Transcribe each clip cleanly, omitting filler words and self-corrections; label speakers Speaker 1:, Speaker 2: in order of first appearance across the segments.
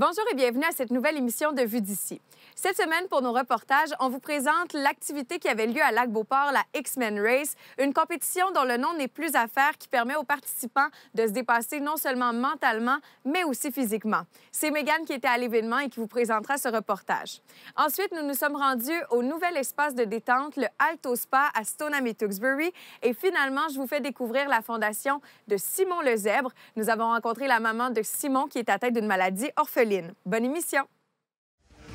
Speaker 1: Bonjour et bienvenue à cette nouvelle émission de Vue d'ici. Cette semaine, pour nos reportages, on vous présente l'activité qui avait lieu à Lac-Beauport, la X-Men Race, une compétition dont le nom n'est plus à faire qui permet aux participants de se dépasser non seulement mentalement, mais aussi physiquement. C'est Mégane qui était à l'événement et qui vous présentera ce reportage. Ensuite, nous nous sommes rendus au nouvel espace de détente, le Alto Spa à Stoneham et Tewksbury. Et finalement, je vous fais découvrir la fondation de Simon le Zèbre. Nous avons rencontré la maman de Simon qui est atteinte d'une maladie orpheline. Bonne émission!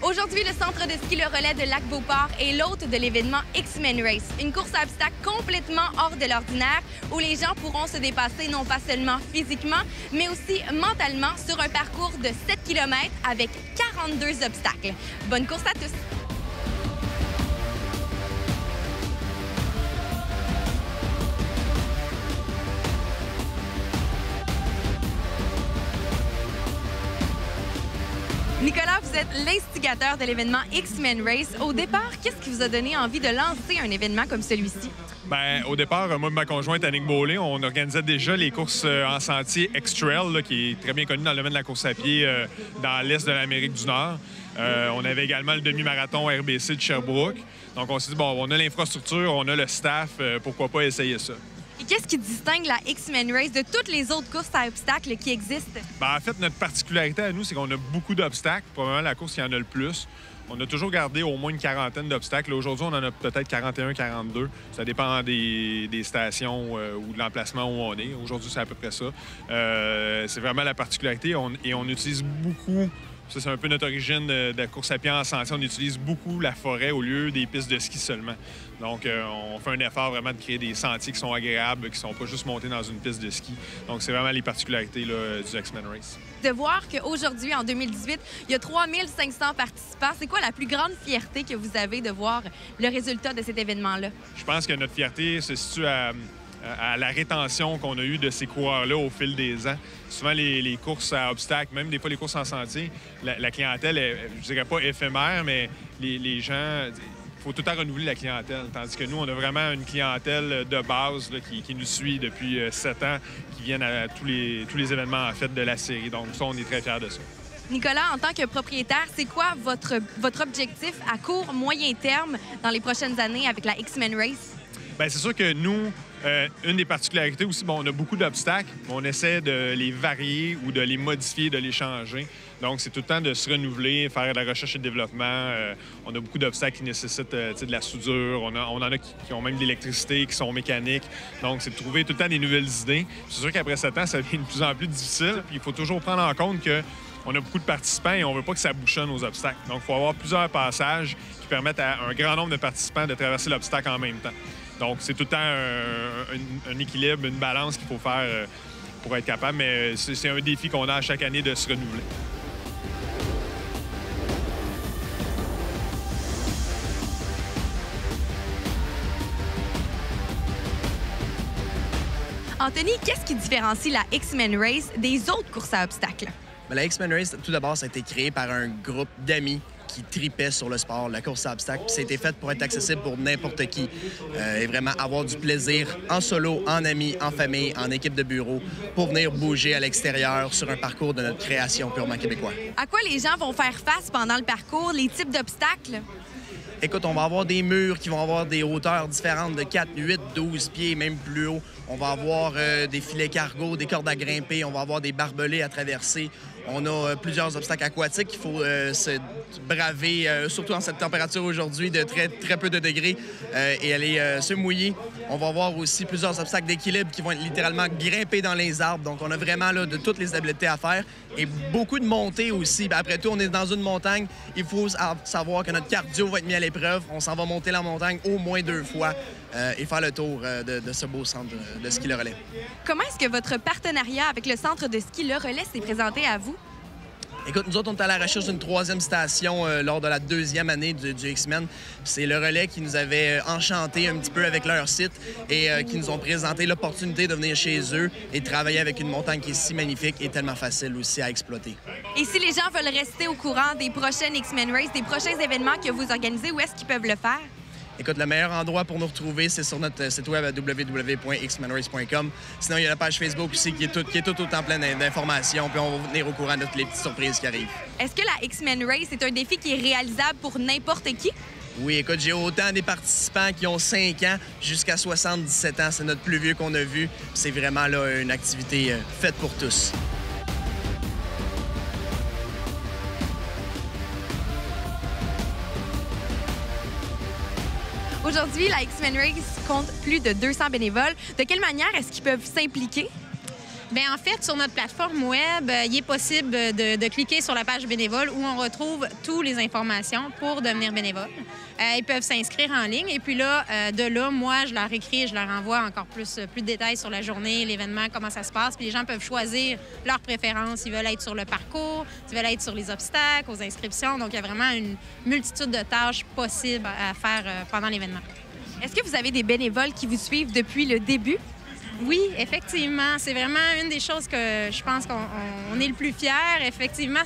Speaker 2: Aujourd'hui, le centre de ski Le Relais de Lac-Beauport est l'hôte de l'événement X-Men Race, une course à obstacles complètement hors de l'ordinaire où les gens pourront se dépasser non pas seulement physiquement, mais aussi mentalement sur un parcours de 7 km avec 42 obstacles. Bonne course à tous! Nicolas, vous êtes l'instigateur de l'événement X-Men Race. Au départ, qu'est-ce qui vous a donné envie de lancer un événement comme celui-ci?
Speaker 3: Bien, au départ, moi et ma conjointe Annick Beaulé, on organisait déjà les courses en sentier X-Trail, qui est très bien connu dans le domaine de la course à pied dans l'est de l'Amérique du Nord. On avait également le demi-marathon RBC de Sherbrooke. Donc, on s'est dit, bon, on a l'infrastructure, on a le staff, pourquoi pas essayer ça?
Speaker 2: Et qu'est-ce qui distingue la X-Men Race de toutes les autres courses à obstacles qui existent?
Speaker 3: Bien, en fait, notre particularité à nous, c'est qu'on a beaucoup d'obstacles. Probablement la course qui en a le plus. On a toujours gardé au moins une quarantaine d'obstacles. Aujourd'hui, on en a peut-être 41, 42. Ça dépend des stations ou de l'emplacement où on est. Aujourd'hui, c'est à peu près ça. C'est vraiment la particularité. Et on utilise beaucoup... Ça, c'est un peu notre origine de course à pied en sentier. On utilise beaucoup la forêt au lieu des pistes de ski seulement. Donc, on fait un effort vraiment de créer des sentiers qui sont agréables, qui ne sont pas juste montés dans une piste de ski. Donc, c'est vraiment les particularités là, du X-Men Race.
Speaker 2: De voir qu'aujourd'hui, en 2018, il y a 3500 participants, c'est quoi la plus grande fierté que vous avez de voir le résultat de cet événement-là?
Speaker 3: Je pense que notre fierté se situe à la rétention qu'on a eue de ces coureurs-là au fil des ans. Souvent, les courses à obstacles, même des fois les courses en sentier, la clientèle est, je dirais pas éphémère, mais les gens... Il faut tout le temps renouveler la clientèle. Tandis que nous, on a vraiment une clientèle de base là, qui nous suit depuis 7 ans, qui viennent à tous les événements en fait, de la série. Donc ça, on est très fiers de ça.
Speaker 2: Nicolas, en tant que propriétaire, c'est quoi votre objectif à court, moyen terme dans les prochaines années avec la X-Men Race?
Speaker 3: Bien, c'est sûr que nous, une des particularités aussi, bon, on a beaucoup d'obstacles, mais on essaie de les varier ou de les modifier, de les changer. Donc, c'est tout le temps de se renouveler, faire de la recherche et développement. On a beaucoup d'obstacles qui nécessitent de la soudure. On en a qui ont même de l'électricité, qui sont mécaniques. Donc, c'est de trouver tout le temps des nouvelles idées. C'est sûr qu'après 7 ans, ça devient de plus en plus difficile. Puis, il faut toujours prendre en compte qu'on a beaucoup de participants et on ne veut pas que ça bouchonne aux obstacles. Donc, il faut avoir plusieurs passages qui permettent à un grand nombre de participants de traverser l'obstacle en même temps. Donc, c'est tout le temps un équilibre, une balance qu'il faut faire pour être capable. Mais c'est un défi qu'on a à chaque année de se renouveler.
Speaker 2: Anthony, qu'est-ce qui différencie la X-Men Race des autres courses à obstacles?
Speaker 4: La X-Men Race, tout d'abord, ça a été créé par un groupe d'amis qui tripaient sur le sport, la course à obstacles. Puis ça a été fait pour être accessible pour n'importe qui et vraiment avoir du plaisir en solo, en amis, en famille, en équipe de bureau pour venir bouger à l'extérieur sur un parcours de notre création purement québécois.
Speaker 2: À quoi les gens vont faire face pendant le parcours, les types d'obstacles?
Speaker 4: Écoute, on va avoir des murs qui vont avoir des hauteurs différentes de 4, 8, 12 pieds, même plus haut. On va avoir des filets cargo, des cordes à grimper, on va avoir des barbelés à traverser. On a plusieurs obstacles aquatiques qu'il faut se braver, surtout en cette température aujourd'hui de très peu de degrés, et aller se mouiller. On va avoir aussi plusieurs obstacles d'équilibre qui vont être littéralement grimpés dans les arbres. Donc, on a vraiment là, de toutes les habiletés à faire et beaucoup de montées aussi. Bien, après tout, on est dans une montagne. Il faut savoir que notre cardio va être mis à l'épreuve. On s'en va monter la montagne au moins 2 fois et faire le tour de ce beau centre de ski Le Relais.
Speaker 2: Comment est-ce que votre partenariat avec le centre de ski Le Relais s'est présenté à vous?
Speaker 4: Écoute, nous autres, on est à la recherche d'une 3e station lors de la 2e année du X-Men. C'est Le Relais qui nous avait enchantés un petit peu avec leur site et qui nous ont présenté l'opportunité de venir chez eux et de travailler avec une montagne qui est si magnifique et tellement facile aussi à exploiter.
Speaker 2: Et si les gens veulent rester au courant des prochaines X-Men Race, des prochains événements que vous organisez, où est-ce qu'ils peuvent le faire?
Speaker 4: Écoute, le meilleur endroit pour nous retrouver, c'est sur notre site web à www.xmenrace.com. Sinon, il y a la page Facebook aussi qui est tout autant pleine d'informations, puis on va vous tenir au courant de toutes les petites surprises qui arrivent.
Speaker 2: Est-ce que la X-Men Race est un défi qui est réalisable pour n'importe qui?
Speaker 4: Oui, écoute, j'ai autant des participants qui ont 5 ans jusqu'à 77 ans. C'est notre plus vieux qu'on a vu. C'est vraiment là, une activité faite pour tous.
Speaker 2: Aujourd'hui, la X-Men Race compte plus de 200 bénévoles. De quelle manière est-ce qu'ils peuvent s'impliquer?
Speaker 5: Bien, en fait, sur notre plateforme web, il est possible de cliquer sur la page bénévole où on retrouve toutes les informations pour devenir bénévole. Ils peuvent s'inscrire en ligne et puis là, moi, je leur écris et je leur envoie encore plus de détails sur la journée, l'événement, comment ça se passe. Puis les gens peuvent choisir leurs préférences. Ils veulent être sur le parcours, ils veulent être sur les obstacles, aux inscriptions. Donc, il y a vraiment une multitude de tâches possibles à faire pendant l'événement.
Speaker 2: Est-ce que vous avez des bénévoles qui vous suivent depuis le début?
Speaker 5: Oui, effectivement. C'est vraiment une des choses que je pense qu'on est le plus fiers. Effectivement,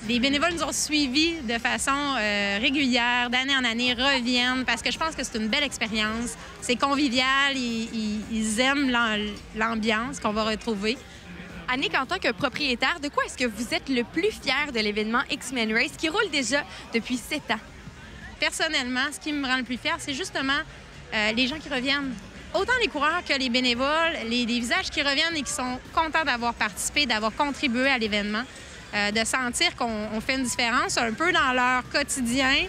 Speaker 5: les bénévoles nous ont suivis de façon régulière, d'année en année, reviennent parce que je pense que c'est une belle expérience. C'est convivial, ils aiment l'ambiance qu'on va retrouver.
Speaker 2: Annick, en tant que propriétaire, de quoi est-ce que vous êtes le plus fier de l'événement X-Men Race qui roule déjà depuis 7 ans?
Speaker 5: Personnellement, ce qui me rend le plus fier, c'est justement les gens qui reviennent. Autant les coureurs que les bénévoles, les visages qui reviennent et qui sont contents d'avoir participé, d'avoir contribué à l'événement, de sentir qu'on fait une différence un peu dans leur quotidien.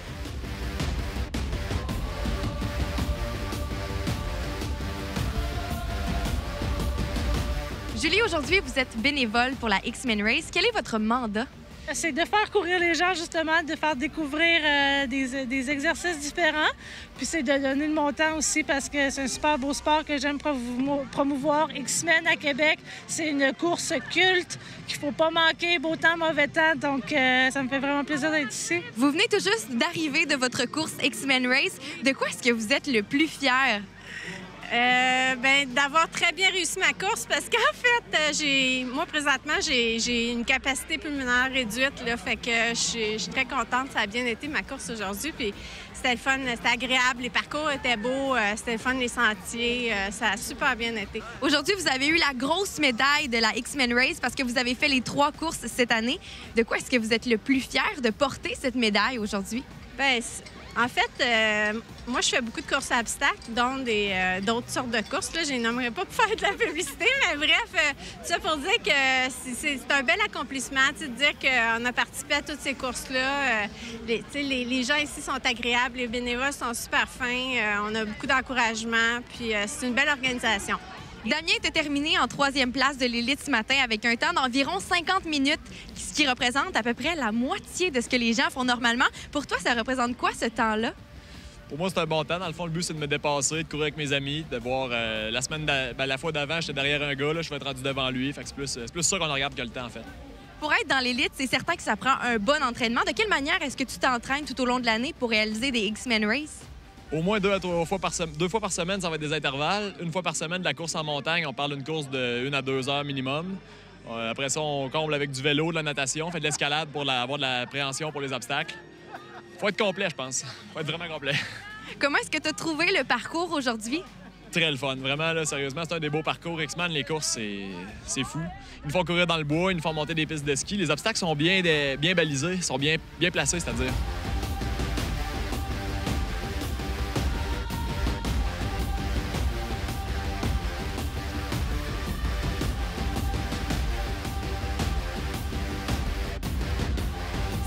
Speaker 2: Julie, aujourd'hui, vous êtes bénévole pour la X-Men Race. Quel est votre mandat?
Speaker 6: C'est de faire courir les gens, justement, de faire découvrir des exercices différents. Puis c'est de donner le montant aussi parce que c'est un super beau sport que j'aime promouvoir. X-Men à Québec, c'est une course culte qu'il ne faut pas manquer, beau temps, mauvais temps. Donc, ça me fait vraiment plaisir d'être ici.
Speaker 2: Vous venez tout juste d'arriver de votre course X-Men Race. De quoi est-ce que vous êtes le plus fier?
Speaker 7: D'avoir très bien réussi ma course parce qu'en fait, moi, présentement, j'ai une capacité pulmonaire réduite, là, fait que je suis très contente. Ça a bien été ma course aujourd'hui, puis c'était le fun, c'était agréable, les parcours étaient beaux, c'était le fun, les sentiers, ça a super bien été.
Speaker 2: Aujourd'hui, vous avez eu la grosse médaille de la X-Men Race parce que vous avez fait les 3 courses cette année. De quoi est-ce que vous êtes le plus fier de porter cette médaille aujourd'hui?
Speaker 7: En fait, moi, je fais beaucoup de courses à obstacles, dont d'autres sortes de courses. Là, je les nommerai pas pour faire de la publicité, mais bref, tout ça pour dire que c'est un bel accomplissement, de dire qu'on a participé à toutes ces courses-là. Les gens ici sont agréables, les bénévoles sont super fins, on a beaucoup d'encouragement, puis c'est une belle organisation.
Speaker 2: Damien était terminé en 3e place de l'élite ce matin avec un temps d'environ 50 minutes, ce qui représente à peu près la moitié de ce que les gens font normalement. Pour toi, ça représente quoi, ce temps-là?
Speaker 8: Pour moi, c'est un bon temps. Dans le fond, le but, c'est de me dépasser, de courir avec mes amis, de voir la fois d'avant, j'étais derrière un gars, là, je vais être rendu devant lui. Fait que c'est plus ça qu'on regarde que le temps, en fait.
Speaker 2: Pour être dans l'élite, c'est certain que ça prend un bon entraînement. De quelle manière est-ce que tu t'entraînes tout au long de l'année pour réaliser des X-Men Race?
Speaker 8: Au moins 2 fois par semaine, ça va être des intervalles. 1 fois par semaine, de la course en montagne. On parle d'une course de 1 à 2 heures minimum. Après ça, on comble avec du vélo, de la natation, on fait de l'escalade pour avoir de la préhension pour les obstacles. Faut être complet, je pense. Faut être vraiment complet.
Speaker 2: Comment est-ce que tu as trouvé le parcours aujourd'hui?
Speaker 8: Très le fun. Vraiment, là, sérieusement, c'est un des beaux parcours. X-Men, les courses, c'est fou. Ils nous font courir dans le bois, ils nous font monter des pistes de ski. Les obstacles sont bien balisés, sont bien placés, c'est-à-dire.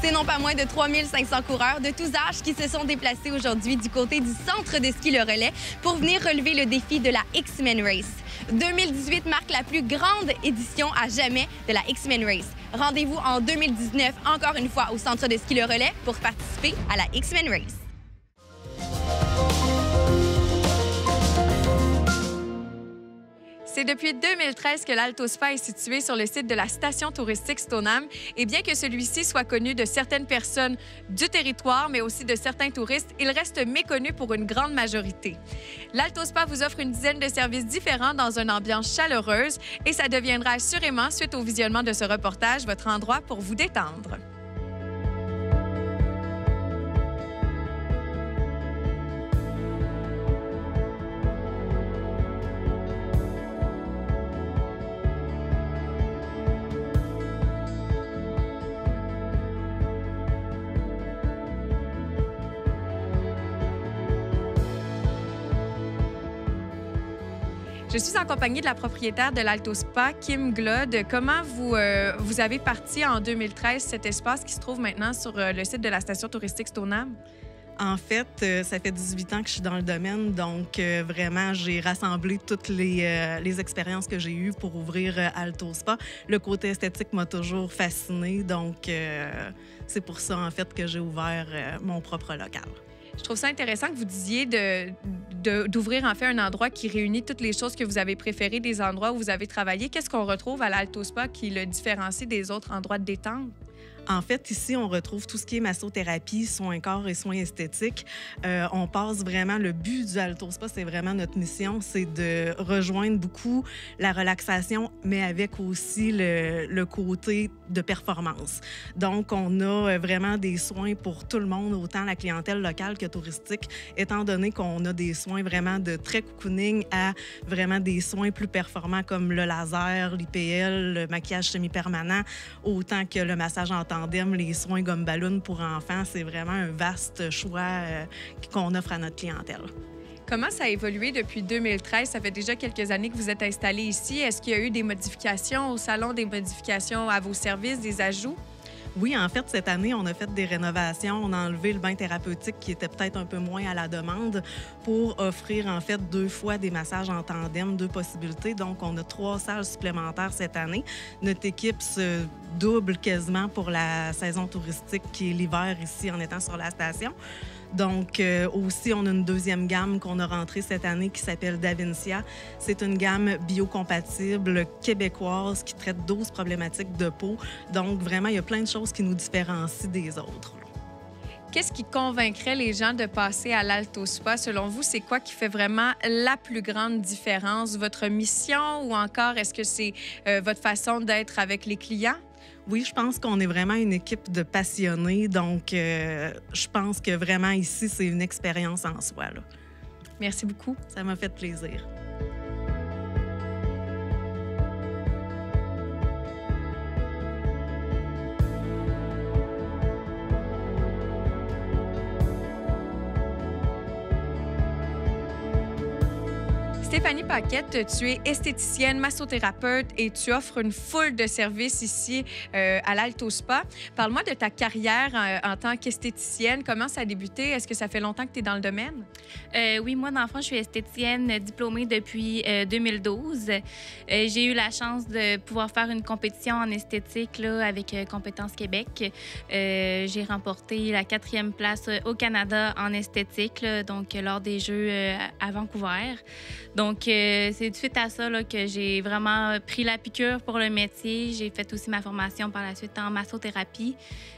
Speaker 2: C'est non pas moins de 3500 coureurs de tous âges qui se sont déplacés aujourd'hui du côté du centre de ski Le Relais pour venir relever le défi de la X-Men Race. 2018 marque la plus grande édition à jamais de la X-Men Race. Rendez-vous en 2019, encore une fois, au centre de ski Le Relais pour participer à la X-Men Race.
Speaker 1: C'est depuis 2013 que l'Alto Spa est situé sur le site de la station touristique Stoneham. Et bien que celui-ci soit connu de certaines personnes du territoire, mais aussi de certains touristes, il reste méconnu pour une grande majorité. L'Alto Spa vous offre une dizaine de services différents dans une ambiance chaleureuse et ça deviendra assurément, suite au visionnement de ce reportage, votre endroit pour vous détendre. Je suis en compagnie de la propriétaire de l'Alto Spa, Kim Glod. Comment vous avez parti en 2013 cet espace qui se trouve maintenant sur le site de la station touristique Stoneham?
Speaker 9: En fait, ça fait 18 ans que je suis dans le domaine, donc vraiment, j'ai rassemblé toutes les expériences que j'ai eues pour ouvrir Alto Spa. Le côté esthétique m'a toujours fascinée, donc c'est pour ça, en fait, que j'ai ouvert mon propre local.
Speaker 1: Je trouve ça intéressant que vous disiez d'ouvrir en fait un endroit qui réunit toutes les choses que vous avez préférées des endroits où vous avez travaillé. Qu'est-ce qu'on retrouve à l'Alto Spa qui le différencie des autres endroits de détente?
Speaker 9: En fait, ici, on retrouve tout ce qui est massothérapie, soins corps et soins esthétiques. On passe vraiment, le but du Alto Spa, c'est vraiment notre mission, c'est de rejoindre beaucoup la relaxation, mais avec aussi le côté de performance. Donc, on a vraiment des soins pour tout le monde, autant la clientèle locale que touristique, étant donné qu'on a des soins vraiment de très cocooning à vraiment des soins plus performants comme le laser, l'IPL, le maquillage semi-permanent, autant que le massage en tandem, les soins gomme ballon pour enfants. C'est vraiment un vaste choix qu'on offre à notre clientèle.
Speaker 1: Comment ça a évolué depuis 2013? Ça fait déjà quelques années que vous êtes installé ici. Est-ce qu'il y a eu des modifications au salon, des modifications à vos services, des ajouts?
Speaker 9: Oui, en fait, cette année, on a fait des rénovations. On a enlevé le bain thérapeutique qui était peut-être un peu moins à la demande pour offrir, en fait, 2 fois des massages en tandem, 2 possibilités. Donc, on a 3 salles supplémentaires cette année. Notre équipe se double quasiment pour la saison touristique qui est l'hiver ici en étant sur la station. Donc, aussi, on a une 2e gamme qu'on a rentrée cette année qui s'appelle Davincia. C'est une gamme biocompatible québécoise qui traite 12 problématiques de peau. Donc, vraiment, il y a plein de choses qui nous différencient des autres.
Speaker 1: Qu'est-ce qui convaincrait les gens de passer à l'Alto Spa? Selon vous, c'est quoi qui fait vraiment la plus grande différence? Votre mission ou encore est-ce que c'est votre façon d'être avec les clients?
Speaker 9: Oui, je pense qu'on est vraiment une équipe de passionnés. Donc, je pense que vraiment ici, c'est une expérience en soi, là.
Speaker 1: Merci beaucoup.
Speaker 9: Ça m'a fait plaisir.
Speaker 1: Stéphanie Paquette, tu es esthéticienne, massothérapeute et tu offres une foule de services ici à l'Alto Spa. Parle-moi de ta carrière en tant qu'esthéticienne. Comment ça a débuté? Est-ce que ça fait longtemps que tu es dans le domaine?
Speaker 10: Oui, moi, dans le fond, je suis esthéticienne diplômée depuis 2012. J'ai eu la chance de pouvoir faire une compétition en esthétique là, avec Compétences Québec. J'ai remporté la 4e place au Canada en esthétique, là, donc lors des Jeux à Vancouver. Donc, c'est suite à ça là, que j'ai vraiment pris la piqûre pour le métier. J'ai fait aussi ma formation par la suite en massothérapie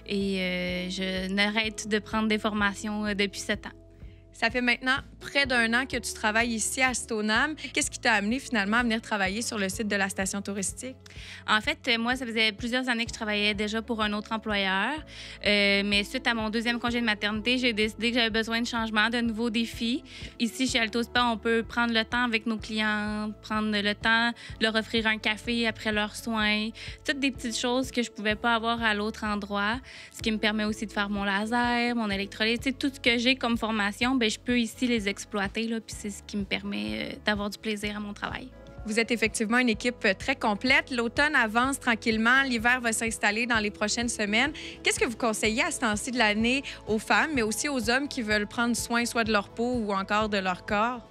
Speaker 10: et je n'arrête de prendre des formations depuis 7 ans.
Speaker 1: Ça fait maintenant près d'1 an que tu travailles ici à Stoneham. Qu'est-ce qui t'a amené finalement à venir travailler sur le site de la station touristique?
Speaker 10: En fait, moi, ça faisait plusieurs années que je travaillais déjà pour un autre employeur. Mais suite à mon 2e congé de maternité, j'ai décidé que j'avais besoin de changement, de nouveaux défis. Ici, chez Alto Spa, on peut prendre le temps avec nos clients, prendre le temps de leur offrir un café après leurs soins. Toutes des petites choses que je pouvais pas avoir à l'autre endroit. Ce qui me permet aussi de faire mon laser, mon électrolyse. Tout ce que j'ai comme formation, bien, je peux ici les exploiter, là, puis c'est ce qui me permet d'avoir du plaisir à mon travail.
Speaker 1: Vous êtes effectivement une équipe très complète. L'automne avance tranquillement. L'hiver va s'installer dans les prochaines semaines. Qu'est-ce que vous conseillez à ce temps-ci de l'année aux femmes, mais aussi aux hommes qui veulent prendre soin soit de leur peau ou encore de leur corps?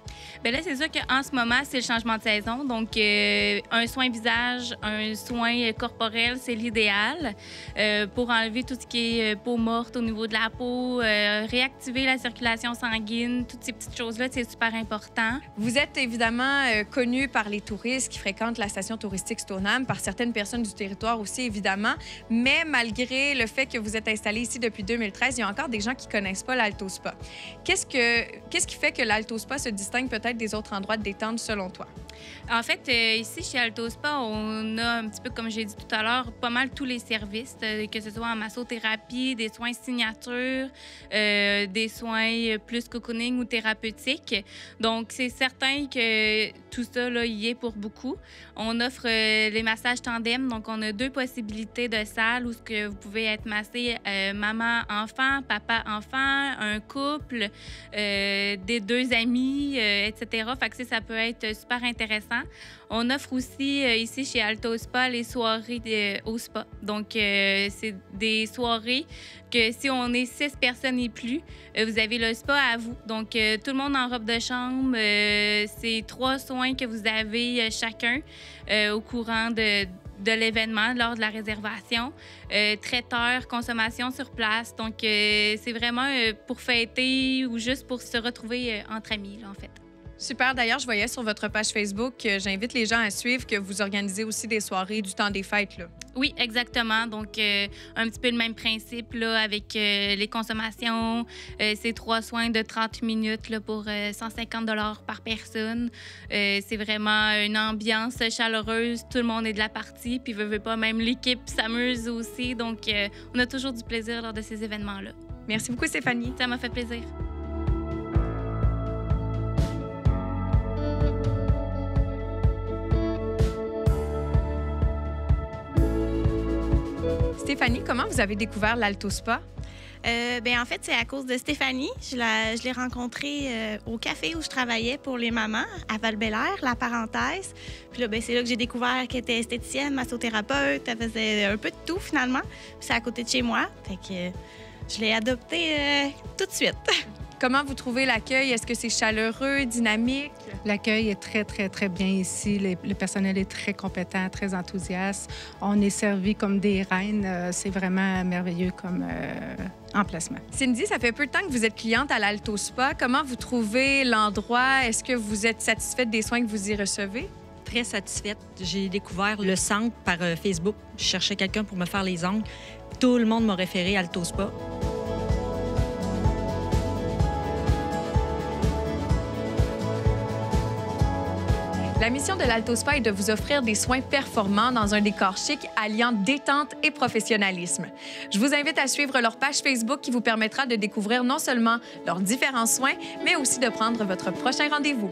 Speaker 10: Bien là, c'est sûr qu'en ce moment, c'est le changement de saison. Donc, un soin visage, un soin corporel, c'est l'idéal pour enlever tout ce qui est peau morte au niveau de la peau, réactiver la circulation sanguine, toutes ces petites choses-là, c'est super important.
Speaker 1: Vous êtes évidemment connu par les touristes qui fréquentent la station touristique Stoneham, par certaines personnes du territoire aussi, évidemment. Mais malgré le fait que vous êtes installé ici depuis 2013, il y a encore des gens qui ne connaissent pas l'Alto Spa. Qu'est-ce qui fait que l'Alto Spa se distingue peut-être des autres endroits de détente selon toi?
Speaker 10: En fait, ici, chez Alto Spa, on a un petit peu, comme j'ai dit tout à l'heure, pas mal tous les services, que ce soit en massothérapie, des soins signature, des soins plus cocooning ou thérapeutiques. Donc, c'est certain que tout ça, là, y est pour beaucoup. On offre les massages tandem, donc on a 2 possibilités de salles où ce que vous pouvez être massé maman-enfant, papa-enfant, un couple, des 2 amis, etc. Fait que ça peut être super intéressant intéressant. On offre aussi ici chez Alto Spa les soirées au spa. Donc, c'est des soirées que si on est 6 personnes et plus, vous avez le spa à vous. Donc, tout le monde en robe de chambre. C'est 3 soins que vous avez chacun au courant de l'événement lors de la réservation. Traiteur, consommation sur place. Donc, c'est vraiment pour fêter ou juste pour se retrouver entre amis, là, en fait.
Speaker 1: Super. D'ailleurs, je voyais sur votre page Facebook, j'invite les gens à suivre, que vous organisez aussi des soirées du temps des fêtes, là.
Speaker 10: Oui, exactement. Donc, un petit peu le même principe là, avec les consommations. C'est 3 soins de 30 minutes là, pour 150 $ par personne. C'est vraiment une ambiance chaleureuse. Tout le monde est de la partie. Puis, veut pas, même l'équipe s'amuse aussi. Donc, on a toujours du plaisir lors de ces événements-là.
Speaker 1: Merci beaucoup, Stéphanie.
Speaker 10: Ça m'a fait plaisir.
Speaker 1: Stéphanie, comment vous avez découvert l'Alto Spa?
Speaker 11: En fait, c'est à cause de Stéphanie. Je l'ai rencontrée au café où je travaillais pour les mamans, à Val-Bélair, la parenthèse. Puis là, c'est là que j'ai découvert qu'elle était esthéticienne, massothérapeute. Elle faisait un peu de tout, finalement. Puis c'est à côté de chez moi. Fait que je l'ai adoptée tout de suite.
Speaker 1: Comment vous trouvez l'accueil? Est-ce que c'est chaleureux, dynamique?
Speaker 12: L'accueil est très, très, très bien ici. Le personnel est très compétent, très enthousiaste. On est servi comme des reines. C'est vraiment merveilleux comme emplacement.
Speaker 1: Cindy, ça fait peu de temps que vous êtes cliente à l'Alto Spa. Comment vous trouvez l'endroit? Est-ce que vous êtes satisfaite des soins que vous y recevez?
Speaker 13: Très satisfaite. J'ai découvert le centre par Facebook. Je cherchais quelqu'un pour me faire les ongles. Tout le monde m'a référé à Alto Spa.
Speaker 1: La mission de l'Alto Spa est de vous offrir des soins performants dans un décor chic alliant détente et professionnalisme. Je vous invite à suivre leur page Facebook qui vous permettra de découvrir non seulement leurs différents soins, mais aussi de prendre votre prochain rendez-vous.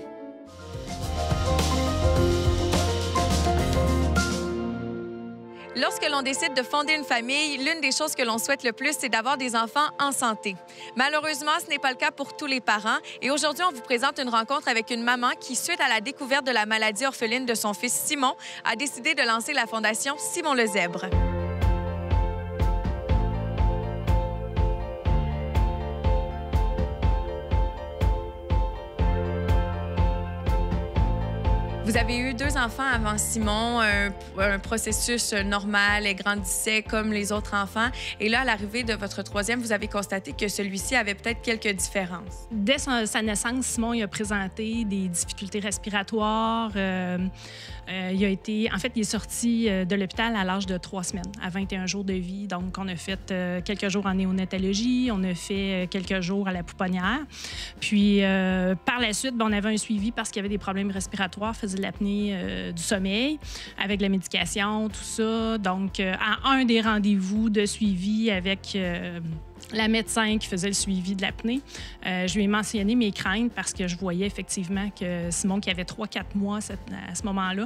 Speaker 1: Lorsque l'on décide de fonder une famille, l'une des choses que l'on souhaite le plus, c'est d'avoir des enfants en santé. Malheureusement, ce n'est pas le cas pour tous les parents. Et aujourd'hui, on vous présente une rencontre avec une maman qui, suite à la découverte de la maladie orpheline de son fils Simon, a décidé de lancer la fondation Simon le Zèbre. Vous avez eu 2 enfants avant Simon, un processus normal et grandissait comme les autres enfants. Et là, à l'arrivée de votre 3e, vous avez constaté que celui-ci avait peut-être quelques différences.
Speaker 14: Dès sa naissance, Simon il a présenté des difficultés respiratoires. Il est sorti de l'hôpital à l'âge de 3 semaines, à 21 jours de vie. Donc, on a fait quelques jours en néonatologie, on a fait quelques jours à la pouponnière. Puis, par la suite, on avait un suivi parce qu'il y avait des problèmes respiratoires, faisait de l'apnée du sommeil, avec la médication, tout ça. Donc, à un des rendez-vous de suivi avec la médecin qui faisait le suivi de l'apnée, je lui ai mentionné mes craintes parce que je voyais effectivement que Simon, qui avait 3-4 mois à ce moment-là,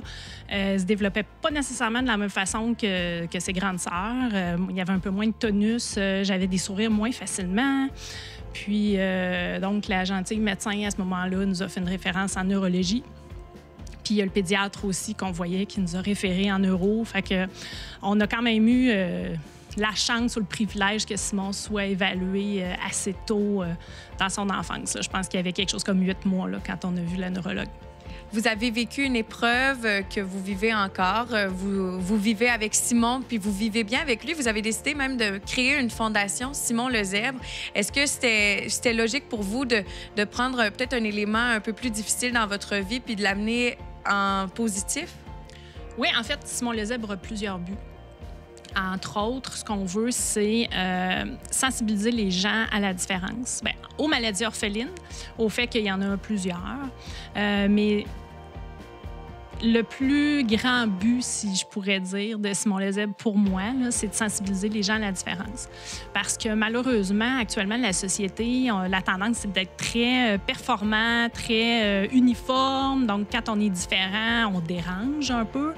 Speaker 14: se développait pas nécessairement de la même façon que ses grandes sœurs. Il y avait un peu moins de tonus, j'avais des sourires moins facilement. Puis, donc, la gentille médecin, à ce moment-là, nous a fait une référence en neurologie. Puis, il y a le pédiatre aussi qu'on voyait qui nous a référé en neuro. Fait que on a quand même eu la chance ou le privilège que Simon soit évalué assez tôt dans son enfance. Là. Je pense qu'il y avait quelque chose comme 8 mois là, quand on a vu la neurologue.
Speaker 1: Vous avez vécu une épreuve que vous vivez encore. Vous vivez avec Simon, puis vous vivez bien avec lui. Vous avez décidé même de créer une fondation, Simon le Zèbre. Est-ce que c'était logique pour vous de prendre peut-être un élément un peu plus difficile dans votre vie puis de l'amener en positif?
Speaker 14: Oui, en fait, Simon le Zèbre a plusieurs buts. Entre autres, ce qu'on veut, c'est sensibiliser les gens à la différence. Bien, aux maladies orphelines, au fait qu'il y en a plusieurs. Mais le plus grand but, si je pourrais dire, de Simon le Zèbre pour moi, c'est de sensibiliser les gens à la différence. Parce que malheureusement, actuellement, la société, la tendance, c'est d'être très performant, très uniforme. Donc, quand on est différent, on dérange un peu.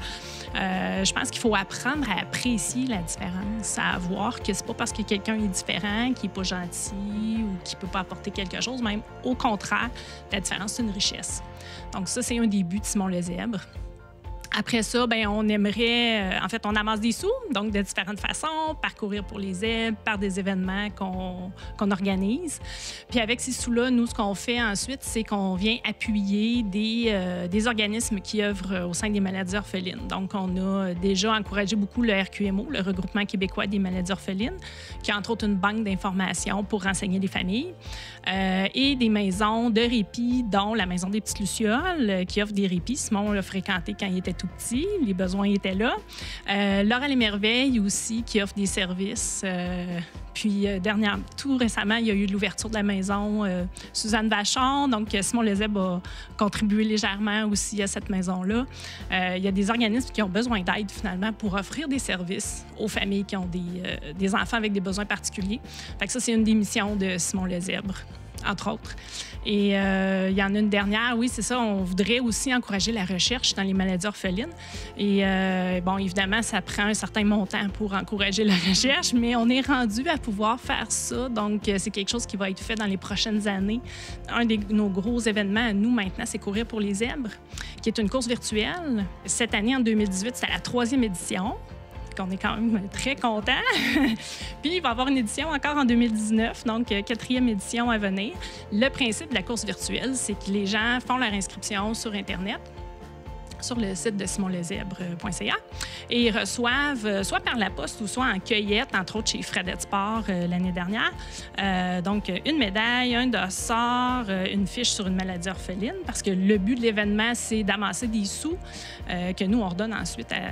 Speaker 14: Je pense qu'il faut apprendre à apprécier la différence, à voir que c'est pas parce que quelqu'un est différent, qu'il est pas gentil ou qu'il peut pas apporter quelque chose. Même au contraire, la différence, c'est une richesse. Donc ça, c'est un des buts de Simon le Zèbre. Après ça, bien, on aimerait... en fait, on amasse des sous, donc de différentes façons, parcourir pour les zèbres, par des événements qu'on organise. Puis avec ces sous-là, nous, ce qu'on fait ensuite, c'est qu'on vient appuyer des organismes qui œuvrent au sein des maladies orphelines. Donc, on a déjà encouragé beaucoup le RQMO, le Regroupement québécois des maladies orphelines, qui a entre autres une banque d'informations pour renseigner les familles, et des maisons de répit, dont la Maison des Petites Lucioles, qui offre des répits. Simon l'a fréquenté quand il était tout petit, les besoins étaient là. Laura les Merveilles aussi, qui offre des services. Puis, tout récemment, il y a eu l'ouverture de la maison Suzanne Vachon. Donc, Simon le Zèbre a contribué légèrement aussi à cette maison-là. Il y a des organismes qui ont besoin d'aide, finalement, pour offrir des services aux familles qui ont des enfants avec des besoins particuliers. Fait que ça, c'est une des missions de Simon le Zèbre, entre autres. Et il y en a une dernière, oui, c'est ça, on voudrait aussi encourager la recherche dans les maladies orphelines. Et bon, évidemment, ça prend un certain montant pour encourager la recherche, mais on est rendu à pouvoir faire ça. Donc, c'est quelque chose qui va être fait dans les prochaines années. Un de nos gros événements à nous, maintenant, c'est Courir pour les zèbres, qui est une course virtuelle. Cette année, en 2018, c'est la 3e édition. On est quand même très contents. Puis, il va y avoir une édition encore en 2019, donc 4e édition à venir. Le principe de la course virtuelle, c'est que les gens font leur inscription sur Internet, sur le site de simonlezèbre.ca, et ils reçoivent, soit par la poste ou soit en cueillette, entre autres chez Fradette Sport l'année dernière, donc une médaille, un dossard, une fiche sur une maladie orpheline, parce que le but de l'événement, c'est d'amasser des sous que nous, on redonne ensuite à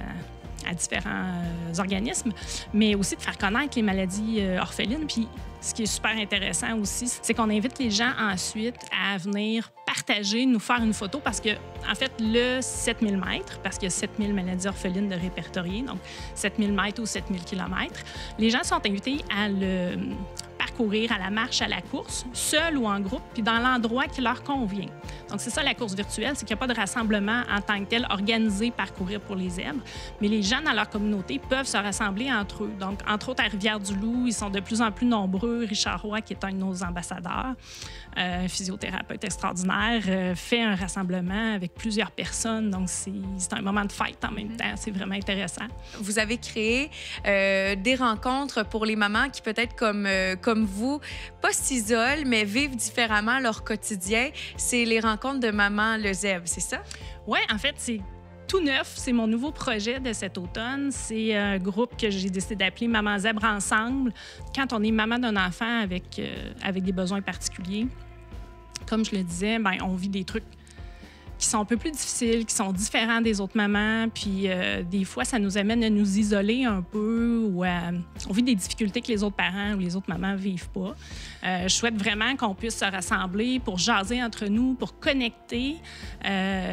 Speaker 14: différents organismes, mais aussi de faire connaître les maladies orphelines. Puis, ce qui est super intéressant aussi, c'est qu'on invite les gens ensuite à venir partager, nous faire une photo, parce que, en fait, le 7000 mètres, parce qu'il y a 7000 maladies orphelines de répertoriées, donc 7000 mètres ou 7000 kilomètres, les gens sont invités à le parcourir à la marche, à la course, seul ou en groupe, puis dans l'endroit qui leur convient. Donc, c'est ça la course virtuelle, c'est qu'il n'y a pas de rassemblement en tant que tel organisé par Courir pour les zèbres, mais les gens dans leur communauté peuvent se rassembler entre eux. Donc, entre autres, à Rivière-du-Loup, ils sont de plus en plus nombreux. Richard Roy, qui est un de nos ambassadeurs, un physiothérapeute extraordinaire, fait un rassemblement avec plusieurs personnes. Donc, c'est un moment de fête en même temps. C'est vraiment intéressant.
Speaker 1: Vous avez créé des rencontres pour les mamans qui, peut-être comme vous, pas s'isolent, mais vivent différemment leur quotidien. C'est les rencontres de Maman le Zèbre, c'est ça?
Speaker 14: Oui, en fait, c'est tout neuf. C'est mon nouveau projet de cet automne. C'est un groupe que j'ai décidé d'appeler Maman Zèbre Ensemble. Quand on est maman d'un enfant avec des besoins particuliers, comme je le disais, bien, on vit des trucs qui sont un peu plus difficiles, qui sont différents des autres mamans. Puis des fois, ça nous amène à nous isoler un peu ou on vit des difficultés que les autres parents ou les autres mamans ne vivent pas. Je souhaite vraiment qu'on puisse se rassembler pour jaser entre nous, pour connecter,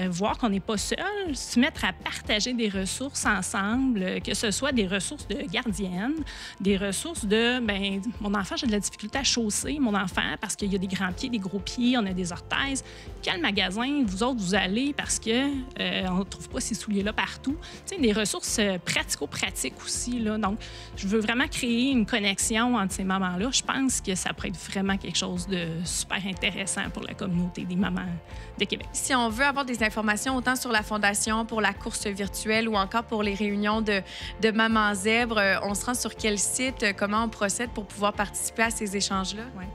Speaker 14: voir qu'on n'est pas seul, se mettre à partager des ressources ensemble, que ce soit des ressources de gardienne, des ressources de, bien, mon enfant, j'ai de la difficulté à chausser mon enfant parce qu'il y a des grands pieds, des gros pieds, on a des orthèses. Quel magasin vous autres vous allez parce qu'on ne trouve pas ces souliers-là partout? Tu sais, des ressources pratico-pratiques aussi, là. Donc, je veux vraiment créer une connexion entre ces mamans-là. Je pense que ça pourrait être vraiment quelque chose de super intéressant pour la communauté des mamans de Québec.
Speaker 1: Si on veut avoir des informations autant sur la Fondation, pour la course virtuelle ou encore pour les réunions de Maman Zèbre, on se rend sur quel site? Comment on procède pour pouvoir participer à ces échanges-là?
Speaker 14: Ouais.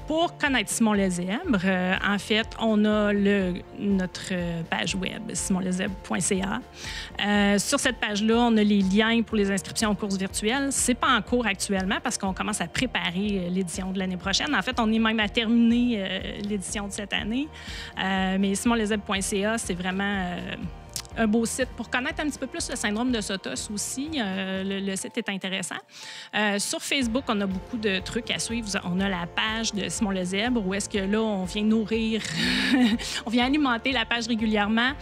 Speaker 14: Pour connaître Simon le Zèbre, en fait, on a notre page web, simonlezèbre.ca. Sur cette page-là, on a les liens pour les inscriptions aux courses virtuelles. C'est pas en cours actuellement parce qu'on commence à préparer l'édition de l'année prochaine. En fait, on est même à terminer l'édition de cette année. Mais simonlezèbre.ca, c'est vraiment un beau site pour connaître un petit peu plus le syndrome de Sotos aussi. Le site est intéressant. Sur Facebook, on a beaucoup de trucs à suivre. On a la page de Simon le Zèbre où est-ce que là, on vient nourrir, on vient alimenter la page régulièrement.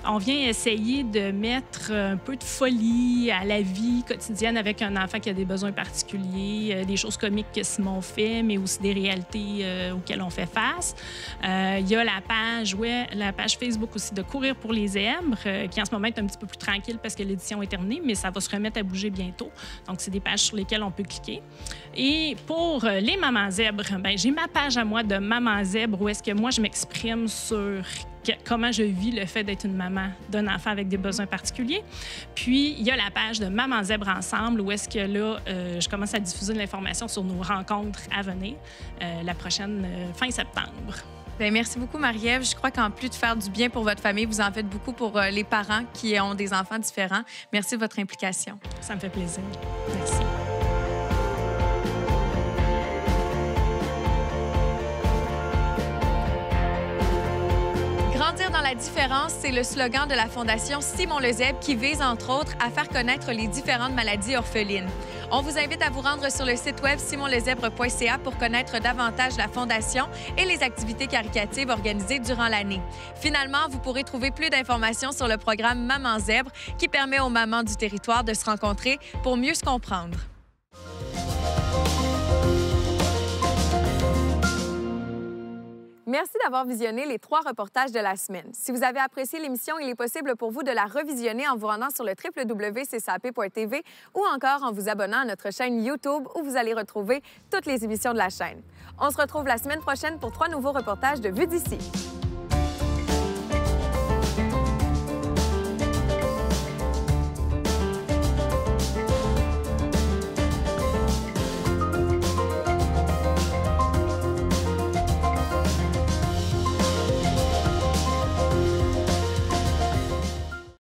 Speaker 14: On vient essayer de mettre un peu de folie à la vie quotidienne avec un enfant qui a des besoins particuliers, des choses comiques que Simon fait, mais aussi des réalités auxquelles on fait face. Il y a la page Facebook aussi de Courir pour les zèbres, qui en ce moment est un petit peu plus tranquille parce que l'édition est terminée, mais ça va se remettre à bouger bientôt. Donc, c'est des pages sur lesquelles on peut cliquer. Et pour les mamans zèbres, bien, j'ai ma page à moi de maman zèbre où est-ce que moi, je m'exprime sur comment je vis le fait d'être une maman d'un enfant avec des besoins particuliers. Puis, il y a la page de Maman Zèbre Ensemble où est-ce que là, je commence à diffuser de l'information sur nos rencontres à venir la prochaine fin septembre.
Speaker 1: Bien, merci beaucoup, Marie-Ève. Je crois qu'en plus de faire du bien pour votre famille, vous en faites beaucoup pour les parents qui ont des enfants différents. Merci de votre implication.
Speaker 14: Ça me fait plaisir. Merci.
Speaker 1: Grandir dans la différence, c'est le slogan de la Fondation Simon Lezèbre qui vise, entre autres, à faire connaître les différentes maladies orphelines. On vous invite à vous rendre sur le site web simonlezèbre.ca pour connaître davantage la Fondation et les activités caritatives organisées durant l'année. Finalement, vous pourrez trouver plus d'informations sur le programme Maman Zèbre qui permet aux mamans du territoire de se rencontrer pour mieux se comprendre. Merci d'avoir visionné les 3 reportages de la semaine. Si vous avez apprécié l'émission, il est possible pour vous de la revisionner en vous rendant sur le www.ccap.tv ou encore en vous abonnant à notre chaîne YouTube où vous allez retrouver toutes les émissions de la chaîne. On se retrouve la semaine prochaine pour 3 nouveaux reportages de Vue d'ici.